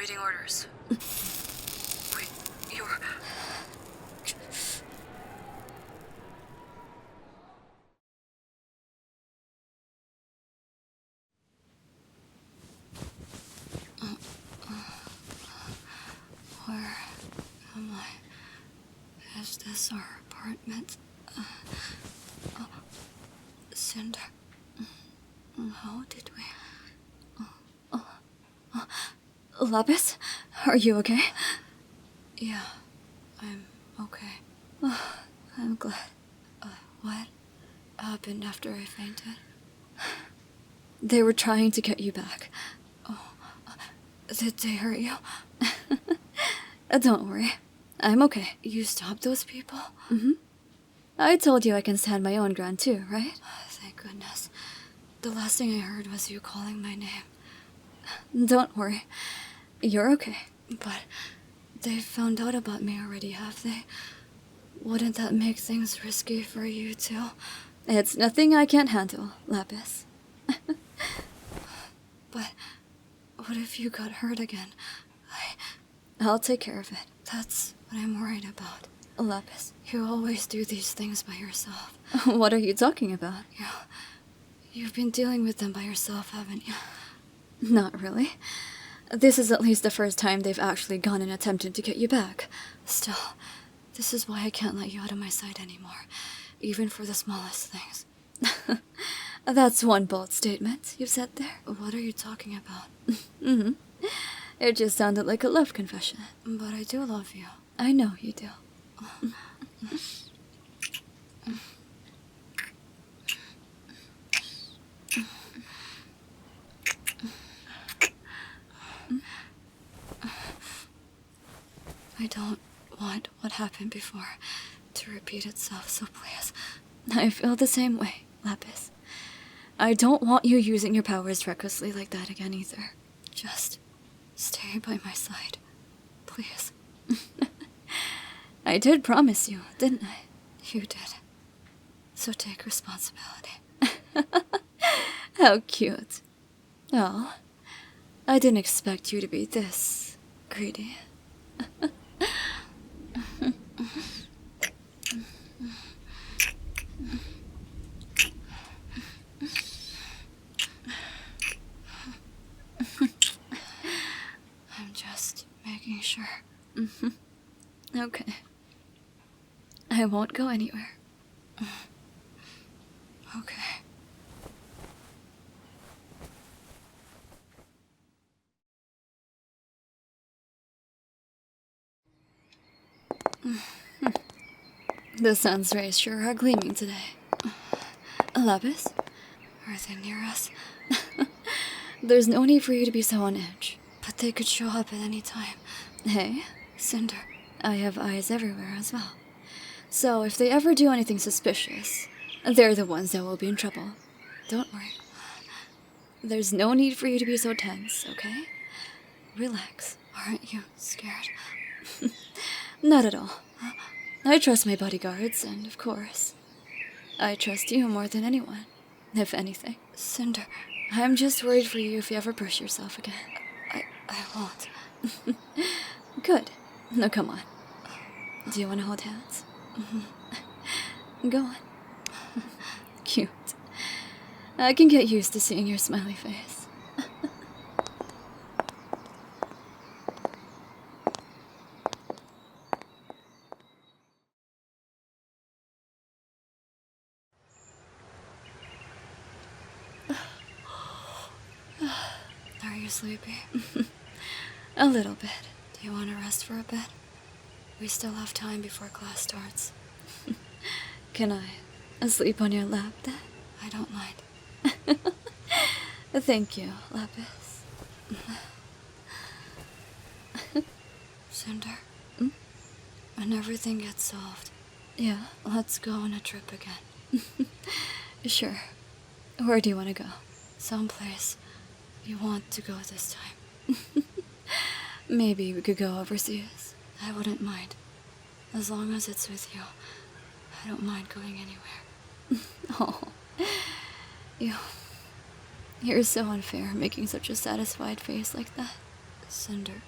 awaiting orders. Wait, you're... Where am I? Is this our apartment? Cinder. How did we... Lapis? Are you okay? Yeah, I'm okay. I'm glad. What happened after I fainted? They were trying to get you back. Did they hurt you? Don't worry. I'm okay. You stopped those people? Mm-hmm. I told you I can stand my own ground too, right? Thank goodness. The last thing I heard was you calling my name. Don't worry. You're okay. But they've found out about me already, have they? Wouldn't that make things risky for you too? It's nothing I can't handle, Lapis. But what if you got hurt again? I'll take care of it. That's what I'm worried about. Lapis. You always do these things by yourself. What are you talking about? You've been dealing with them by yourself, haven't you? Not really. This is at least the first time they've actually gone and attempted to get you back. Still, this is why I can't let you out of my sight anymore, even for the smallest things. That's one bold statement you've said there. What are you talking about? Mm-hmm. It just sounded like a love confession. But I do love you. I know you do. I don't want what happened before to repeat itself, so please. I feel the same way, Lapis. I don't want you using your powers recklessly like that again either. Just stay by my side, please. I did promise you, didn't I? You did. So take responsibility. How cute. Oh, I didn't expect you to be this greedy. I'm just making sure. Okay. I won't go anywhere. Okay. The sun's rays sure are gleaming today. Lapis? Are they near us? There's no need for you to be so on edge. But they could show up at any time. Hey, Cinder. I have eyes everywhere as well. So if they ever do anything suspicious, they're the ones that will be in trouble. Don't worry. There's no need for you to be so tense, okay? Relax. Aren't you scared? Not at all. I trust my bodyguards, and of course, I trust you more than anyone, if anything. Cinder. I'm just worried for you if you ever push yourself again. I won't. Good. Now come on. Do you want to hold hands? Go on. Cute. I can get used to seeing your smiley face. Are you sleepy? A little bit. Do you want to rest for a bit? We still have time before class starts. Can I sleep on your lap then? I don't mind. Thank you, Lapis. Cinder? When everything gets solved, Yeah? let's go on a trip again. Sure. Where do you want to go? Someplace you want to go this time. Maybe we could go overseas. I wouldn't mind. As long as it's with you. I don't mind going anywhere. Oh. You're so unfair making such a satisfied face like that. Cinder,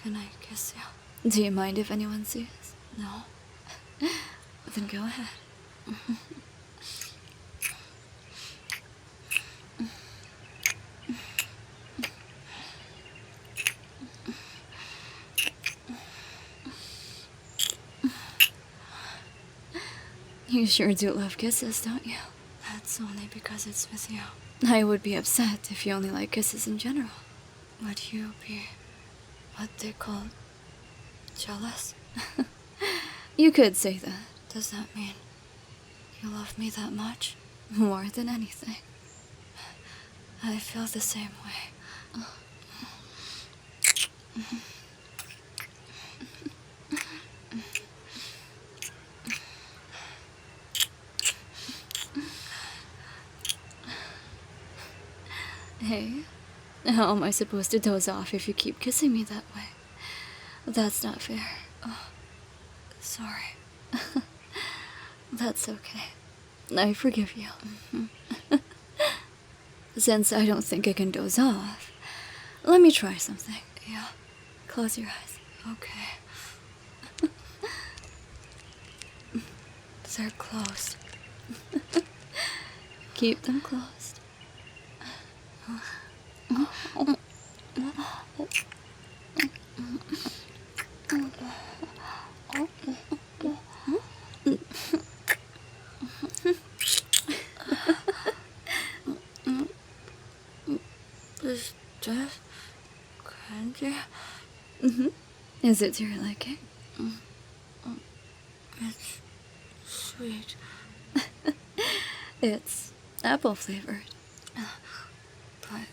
Can I kiss you? Do you mind if anyone sees? No. Then go ahead. You sure do love kisses, don't you? That's only because it's with you. I would be upset if you only like kisses in general. Would you be what they call jealous? You could say that. Does that mean you love me that much? More than anything. I feel the same way. Hey, how am I supposed to doze off if you keep kissing me that way? That's not fair. Oh, sorry. That's okay. I forgive you. Since I don't think I can doze off, let me try something. Yeah. Close your eyes. Okay. They're closed. Keep them closed. Is this candy? Is it to your liking? It's sweet. It's apple flavored. But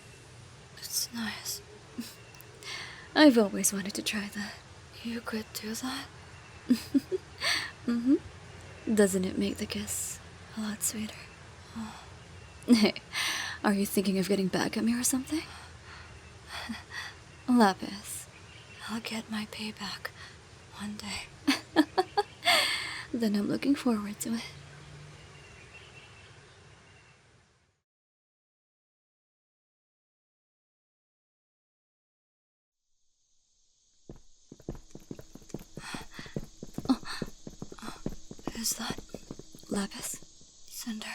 it's nice. I've always wanted to try that. You could do that? Doesn't it make the kiss a lot sweeter? Oh. Hey, are you thinking of getting back at me or something? Lapis. I'll get my payback one day. Then I'm looking forward to it. Is that Lapis, Cinder?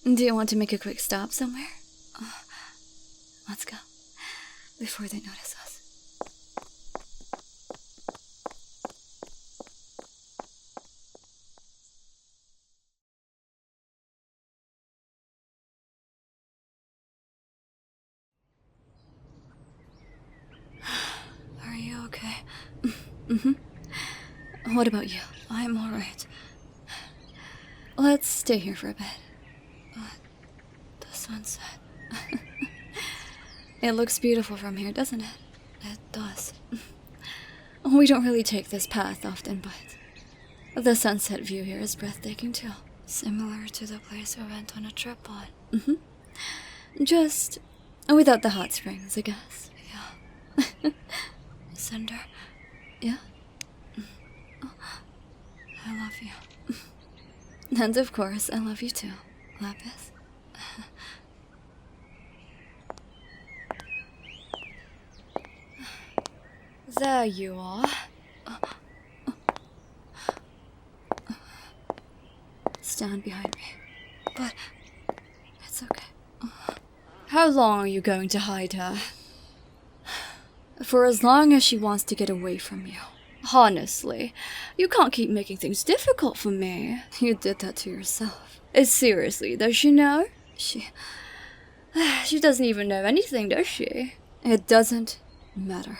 do you want to make a quick stop somewhere? Let's go, before they notice us. Are you okay? What about you? I'm alright. Let's stay here for a bit. The sunset. It looks beautiful from here, doesn't it? It does. We don't really take this path often, but the sunset view here is breathtaking too. Similar to the place we went on a trip on. Just without the hot springs, I guess. Yeah. Cinder, Yeah? I love you. And of course, I love you too, Lapis. There you are. Stand behind me. But it's okay. How long are you going to hide her? For as long as she wants to get away from you. Honestly, you can't keep making things difficult for me. You did that to yourself. Seriously, does she know? She doesn't even know anything, does she? It doesn't matter.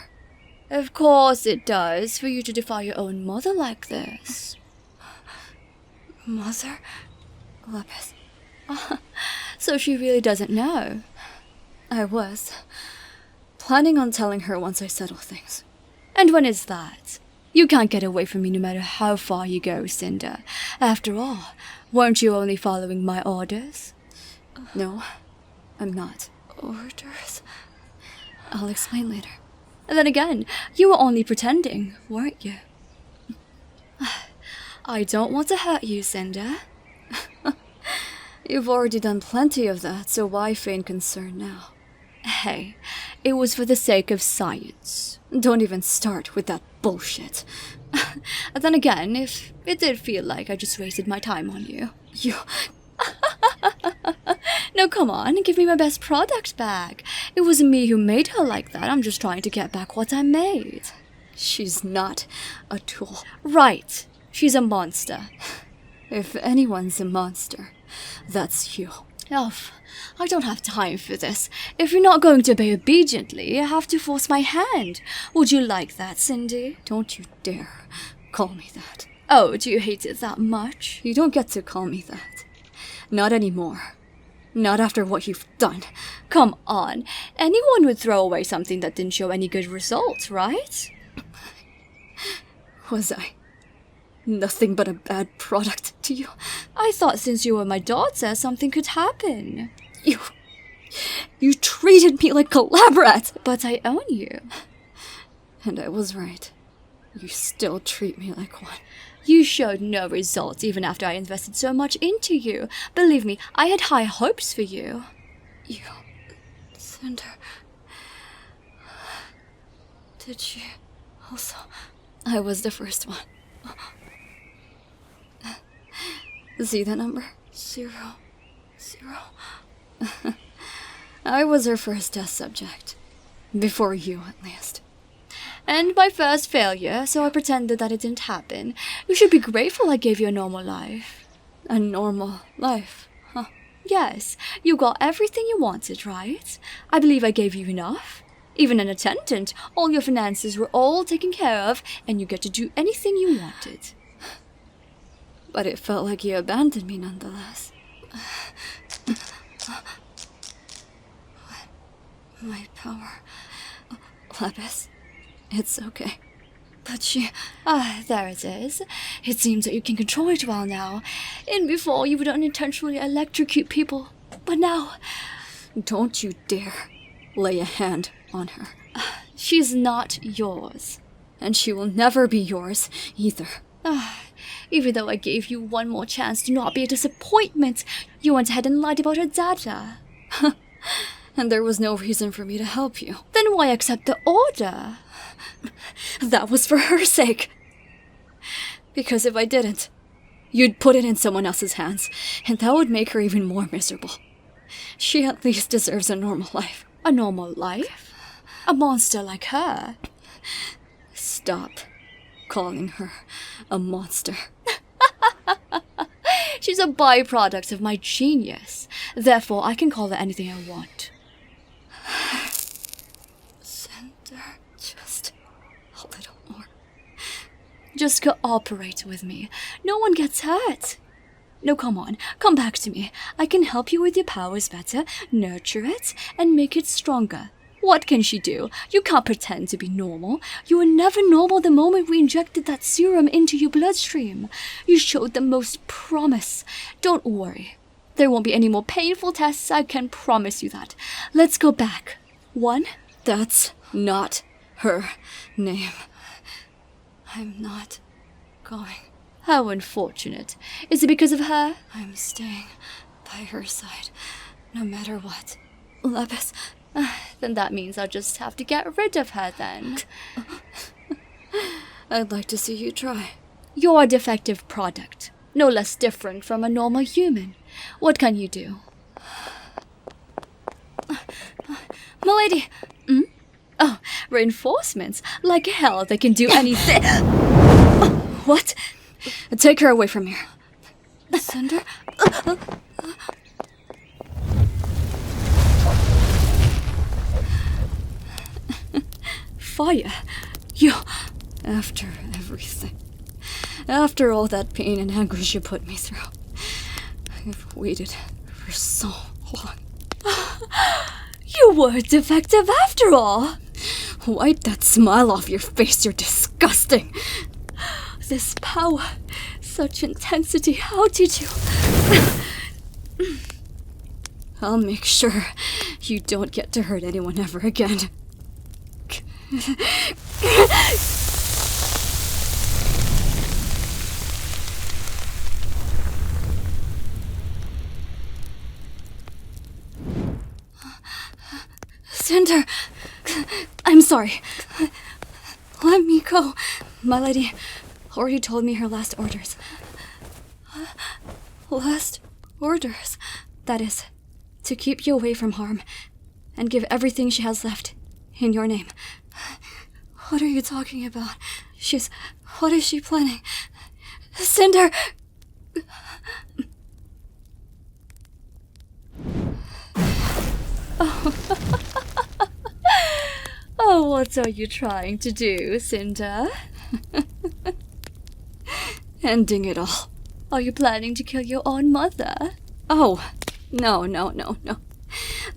Of course it does, for you to defy your own mother like this. Mother? Lapis. So she really doesn't know. I was planning on telling her once I settle things. And when is that? You can't get away from me no matter how far you go, Cinder. After all, weren't you only following my orders? No, I'm not. Orders? I'll explain later. And then again, you were only pretending, weren't you? I don't want to hurt you, Cinder. You've already done plenty of that, so why feign concern now? Hey, It was for the sake of science. Don't even start with that bullshit. Then again, if it did feel like I just wasted my time on you, No, come on, give me my best product back. It wasn't me who made her like that. I'm just trying to get back what I made. She's not a tool. Right. She's a monster. If anyone's a monster, that's you. Oh, I don't have time for this. If you're not going to obey obediently, I have to force my hand. Would you like that, Cindy? Don't you dare call me that. Oh, do you hate it that much? You don't get to call me that. Not anymore. Not after what you've done. Come on. Anyone would throw away something that didn't show any good results, right? Was I nothing but a bad product to you? I thought since you were my daughter, something could happen. You treated me like a lab rat. But I own you. And I was right. You still treat me like one. You showed no results even after I invested so much into you. Believe me, I had high hopes for you. You... Cinder... Did she also... I was the first one. See the number? 0, 0. I was her first test subject. Before you, at least. And my first failure, so I pretended that it didn't happen. You should be grateful I gave you a normal life. A normal life, huh? Yes, you got everything you wanted, right? I believe I gave you enough. Even an attendant, all your finances were all taken care of, and you get to do anything you wanted. But it felt like you abandoned me nonetheless. My power... Lapis... It's okay. But she... there it is. It seems that you can control it well now. And before, you would unintentionally electrocute people. But now... Don't you dare lay a hand on her. She's not yours. And she will never be yours, either. Even though I gave you one more chance to not be a disappointment, you went ahead and lied about her data. And there was no reason for me to help you. Then why accept the order? That was for her sake. Because if I didn't, you'd put it in someone else's hands, and that would make her even more miserable. She at least deserves a normal life. A normal life? A monster like her? Stop calling her a monster. She's a byproduct of my genius. Therefore, I can call her anything I want. Cinder, just a little more. Just cooperate with me. No one gets hurt. No, come on. Come back to me. I can help you with your powers better, nurture it, and make it stronger. What can she do? You can't pretend to be normal. You were never normal the moment we injected that serum into your bloodstream. You showed the most promise. Don't worry. There won't be any more painful tests, I can promise you that. Let's go back. 1. That's not her name. I'm not going. How unfortunate. Is it because of her? I'm staying by her side, no matter what. Lapis... then that means I'll just have to get rid of her then. I'd like to see you try. You're a defective product. No less different from a normal human. What can you do? Milady! Oh, reinforcements. Like hell they can do anything. What? Take her away from here. Cinder? Fire? You... After everything. After all that pain and anguish you put me through. I've waited for so long. You were defective after all! Wipe that smile off your face, you're disgusting! This power, such intensity, how did you... I'll make sure you don't get to hurt anyone ever again. Cinder, I'm sorry. Let me go. My lady already told me her last orders. Last orders? That is, to keep you away from harm and give everything she has left in your name. What are you talking about? What is she planning? Cinder! Oh, what are you trying to do, Cinder? Ending it all. Are you planning to kill your own mother? Oh, no.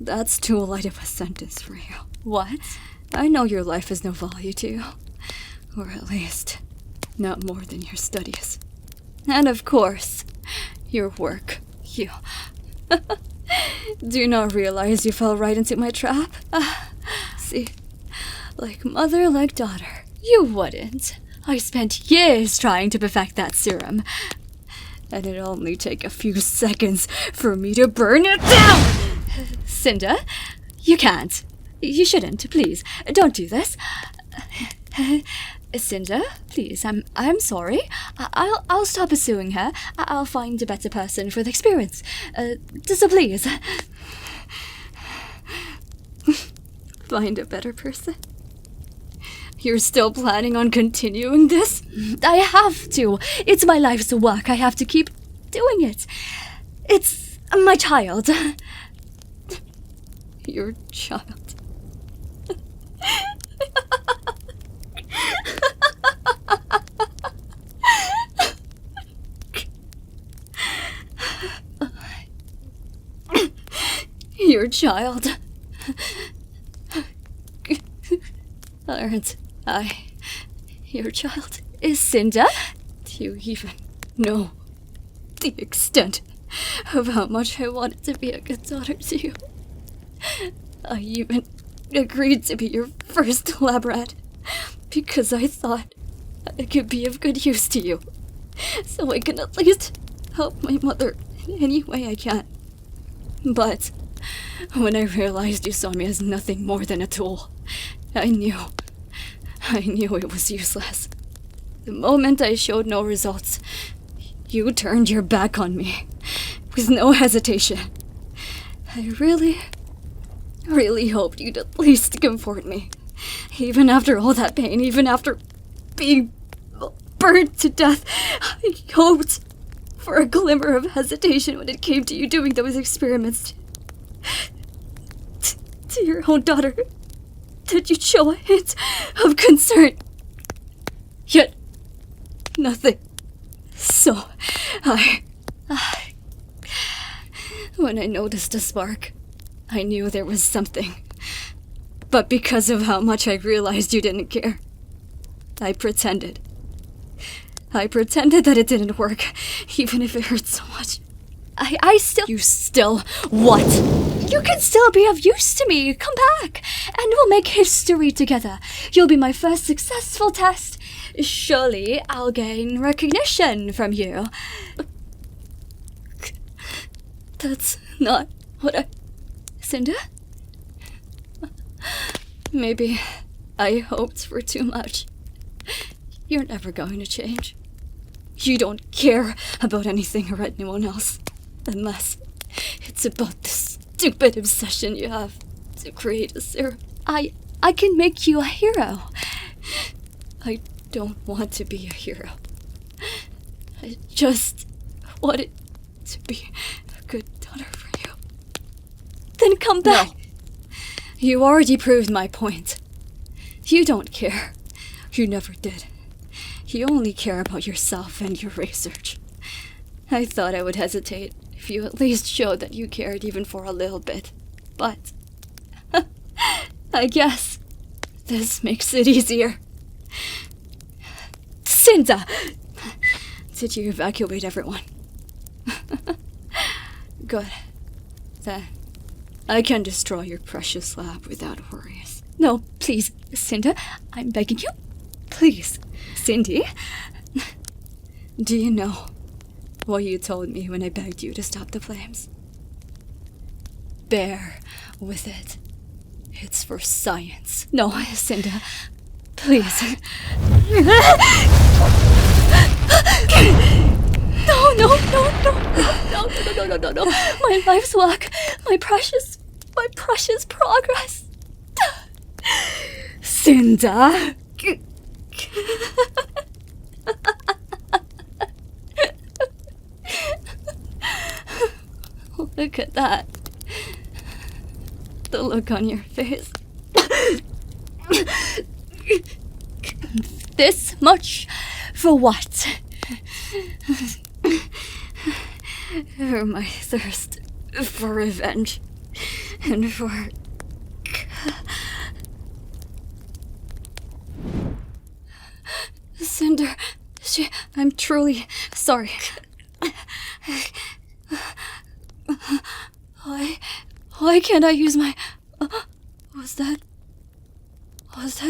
That's too light of a sentence for you. What? I know your life has no value to you. Or at least, not more than your studies. And of course, your work. You. Do you not realize you fell right into my trap? See, like mother, like daughter. You wouldn't. I spent years trying to perfect that serum. And it'd only take a few seconds for me to burn it down! Cinder, you can't. You shouldn't, please. Don't do this. Cinder, please, I'm sorry. I'll stop pursuing her. I'll find a better person for the experience. So please. Find a better person? You're still planning on continuing this? I have to. It's my life's work. I have to keep doing it. It's my child. Your child. Your child. Aren't I your child? Is Cinder? Do you even know the extent of how much I wanted to be a good daughter to you? I even agreed to be your first lab rat because I thought I could be of good use to you, so I can at least help my mother in any way I can. But when I realized you saw me as nothing more than a tool, I knew it was useless. The moment I showed no results, you turned your back on me with no hesitation. I really hoped you'd at least comfort me. Even after all that pain, even after being burned to death, I hoped for a glimmer of hesitation when it came to you doing those experiments to your own daughter. Did you show a hint of concern? Yet, nothing. So, when I noticed a spark, I knew there was something. But because of how much I realized you didn't care, I pretended. I pretended that it didn't work, even if it hurt so much. You still what? You can still be of use to me. Come back, and we'll make history together. You'll be my first successful test. Surely I'll gain recognition from you. That's not what I... Cinder? Maybe I hoped for too much. You're never going to change. You don't care about anything or anyone else. Unless it's about this stupid obsession you have to create a serum. I can make you a hero. I don't want to be a hero. I just wanted to be a good daughter for you. Then come back. No. You already proved my point. You don't care. You never did. You only care about yourself and your research. I thought I would hesitate if you at least showed that you cared even for a little bit. But I guess this makes it easier. Cinder! Did you evacuate everyone? Good. Then I can destroy your precious lab without worries. No, please, Cinder, I'm begging you. Please, Cindy. Do you know what you told me when I begged you to stop the flames? Bear with it. It's for science. No, Cinder. Please. No. My life's work. My precious progress. Cinder. Look at that. The look on your face. This much for what? For my thirst for revenge and for... Cinder, I'm truly sorry. Why can't I use my... Was that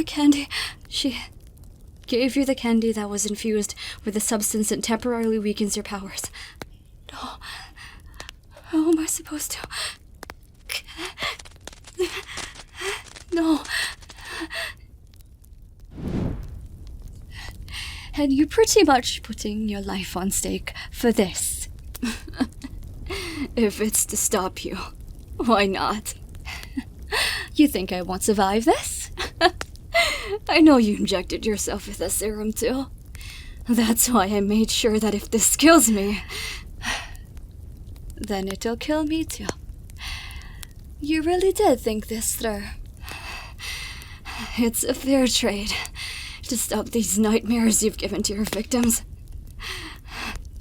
candy? She gave you the candy that was infused with a substance that temporarily weakens your powers. No. How am I supposed to... No. And you're pretty much putting your life on stake for this. If it's to stop you, why not? You think I won't survive this? I know you injected yourself with a serum too. That's why I made sure that if this kills me, then it'll kill me too. You really did think this through. It's a fair trade to stop these nightmares you've given to your victims.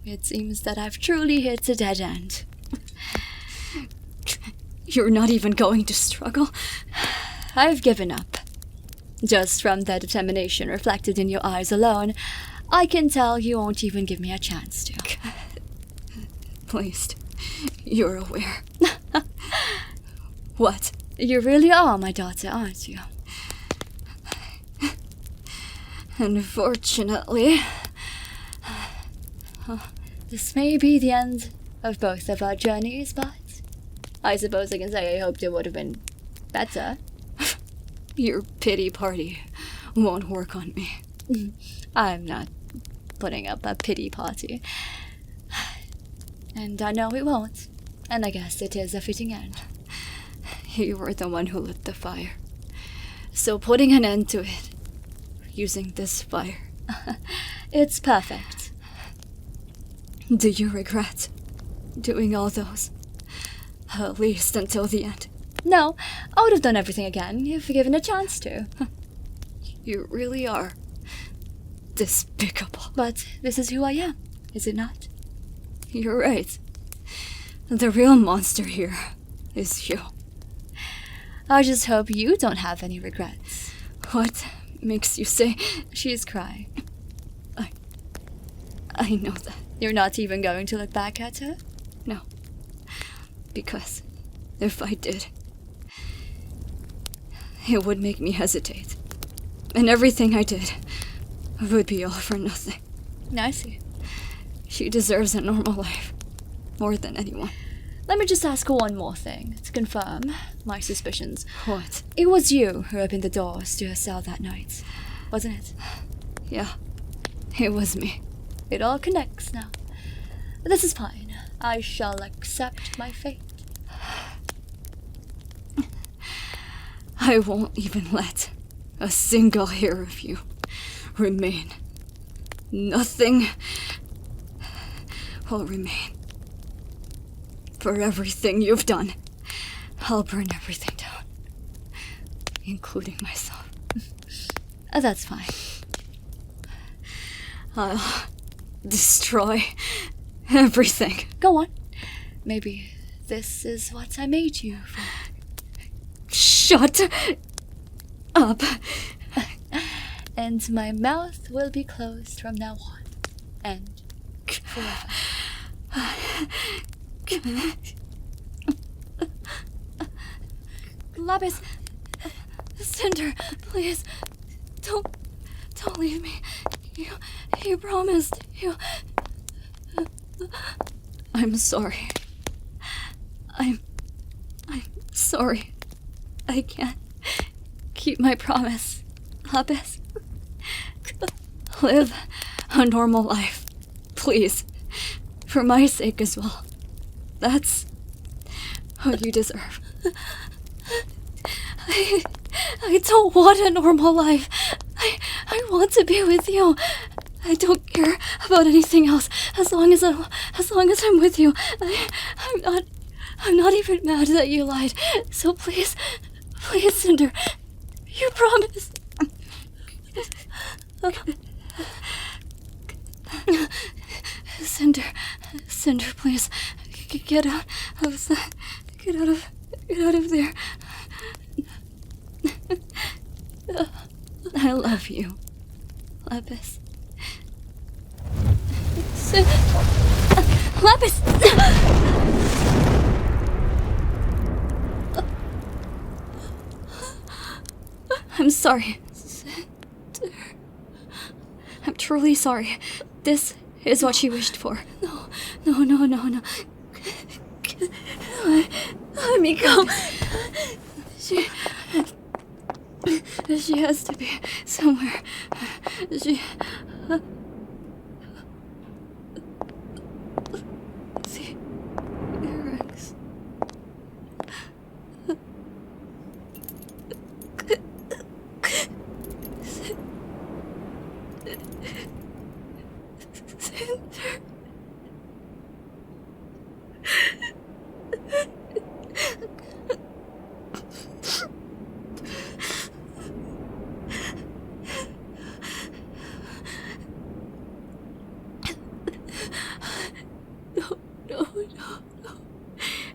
It seems that I've truly hit a dead end. You're not even going to struggle? I've given up. Just from the determination reflected in your eyes alone, I can tell you won't even give me a chance to. Please, you're aware. What? You really are my daughter, aren't you? Unfortunately, this may be the end of both of our journeys, but I suppose I can say I hoped it would have been better. Your pity party won't work on me. I'm not putting up a pity party. And I know it won't. And I guess it is a fitting end. You were the one who lit the fire. So putting an end to it, using this fire, it's perfect. Do you regret doing all those? At least until the end. No, I would have done everything again if given a chance to. You really are despicable. But this is who I am, is it not? You're right. The real monster here is you. I just hope you don't have any regrets. What makes you say she's crying? I know that. You're not even going to look back at her? No. Because if I did, it would make me hesitate. And everything I did would be all for nothing. I see. She deserves a normal life. More than anyone. Let me just ask one more thing to confirm my suspicions. What? It was you who opened the doors to her cell that night, wasn't it? Yeah, it was me. It all connects now. This is fine. I shall accept my fate. I won't even let a single hair of you remain. Nothing will remain. For everything you've done, I'll burn everything down, including myself. That's fine. I'll destroy everything. Go on. Maybe this is what I made you for. Shut up. And my mouth will be closed from now on. And forever. Lapis, Cinder, please, don't leave me. You promised. I'm sorry. I'm sorry. I can't keep my promise, Lapis. Live a normal life, please. For my sake as well. That's what you deserve. I don't want a normal life. I want to be with you. I don't care about anything else as long as I'm with you. I'm not even mad that you lied. So please, Cinder, you promise. Cinder, please, get out of that. Get out of there. I love you, Lapis. Lapis! I'm sorry. I'm truly sorry. This is what she wished for. No. Let me go. She has to be somewhere. See, earrings. No.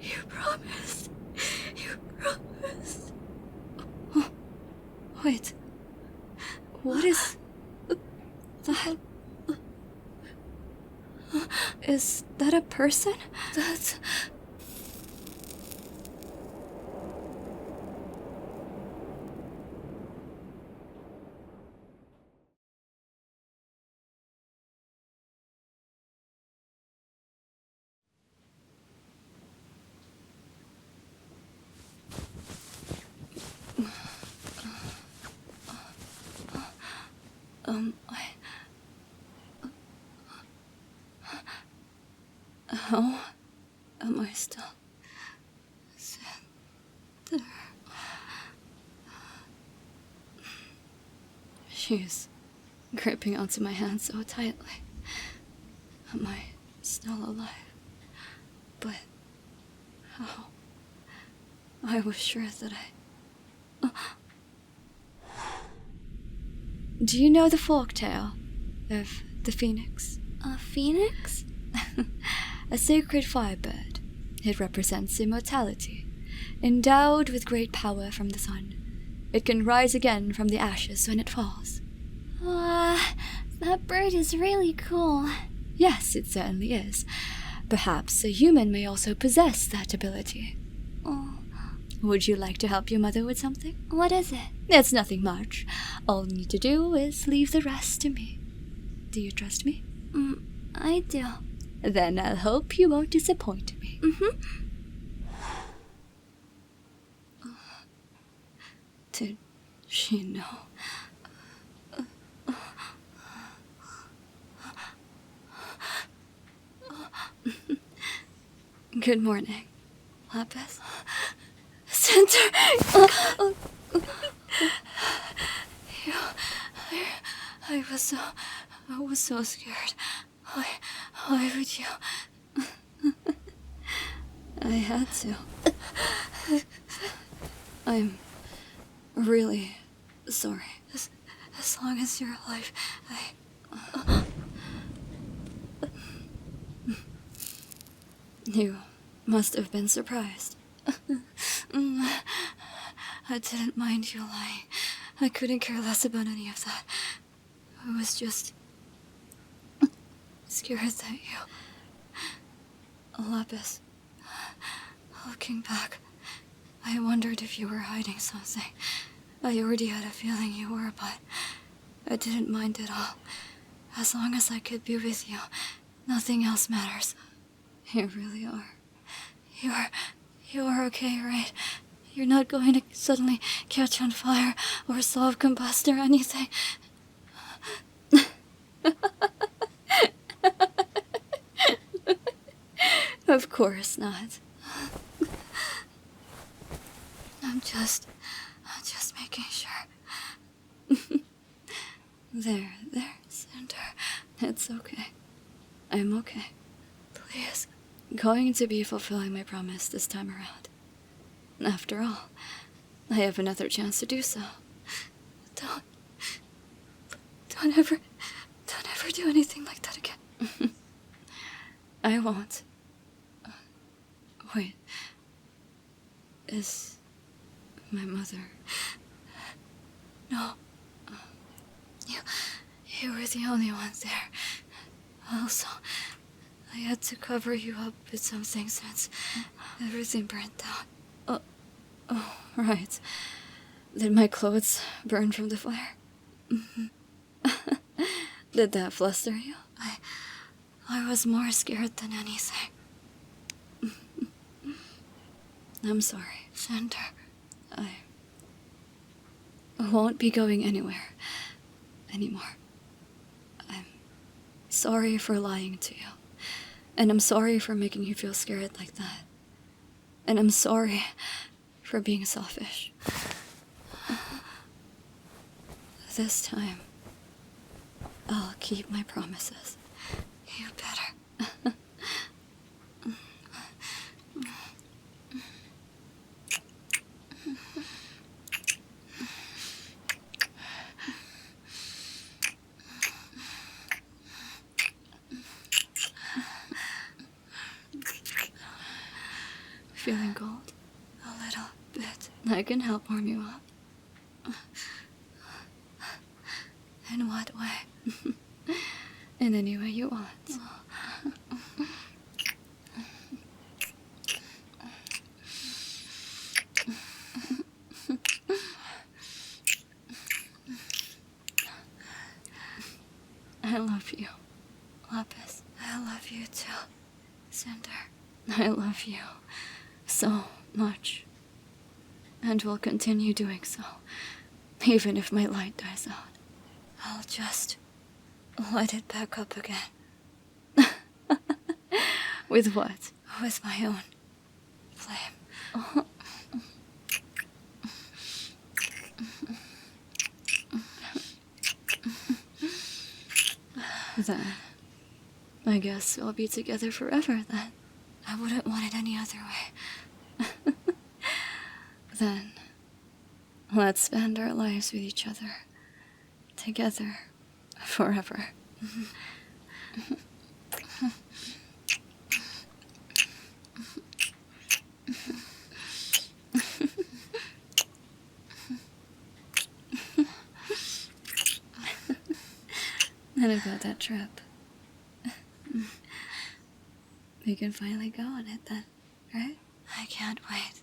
You promised. Oh, wait. What is that? Is that a person? That's... How am I still Cinder? She's gripping onto my hand so tightly. Am I still alive? But how? I was sure that Do you know the folktale of the phoenix? A phoenix? A sacred firebird. It represents immortality. Endowed with great power from the sun, it can rise again from the ashes when it falls. That bird is really cool. Yes, it certainly is. Perhaps a human may also possess that ability. Oh. Would you like to help your mother with something? What is it? It's nothing much. All you need to do is leave the rest to me. Do you trust me? I do. Then I'll hope you won't disappoint me. Did she know? Good morning, Lapis. Cinder! I was so scared. Why would you? I had to. I'm really sorry. As long as you're alive, You must have been surprised. I didn't mind you lying. I couldn't care less about any of that. I was just scared that you... Lapis, looking back, I wondered if you were hiding something. I already had a feeling you were, but I didn't mind at all. As long as I could be with you, nothing else matters. You really are. You are okay, right? You're not going to suddenly catch on fire or self-combust or anything. Of course not. I'm just making sure. There, Cinder. It's okay. I'm okay. Please. Going to be fulfilling my promise this time around. After all, I have another chance to do so. Don't ever do anything like that again. I won't. Wait. Is my mother... No. You were the only ones there. Also, I had to cover you up with something since everything burnt down. Oh, right. Did my clothes burn from the fire? Did that fluster you? I was more scared than anything. I'm sorry. Cinder. I won't be going anywhere anymore. I'm sorry for lying to you. And I'm sorry for making you feel scared like that. And I'm sorry for being selfish. This time, I'll keep my promises. You better. Feeling cold? A little bit. I can help warm you up. In what way? In any way you want. I love you, Lapis. I love you too, Cinder. I love you so much. And will continue doing so, even if my light dies out. I'll just light it back up again. With what? With my own flame. Then, I guess we'll be together forever then. I wouldn't want it any other way. Then, let's spend our lives with each other. Together. Forever. And about that trip. We can finally go on it then, right? I can't wait.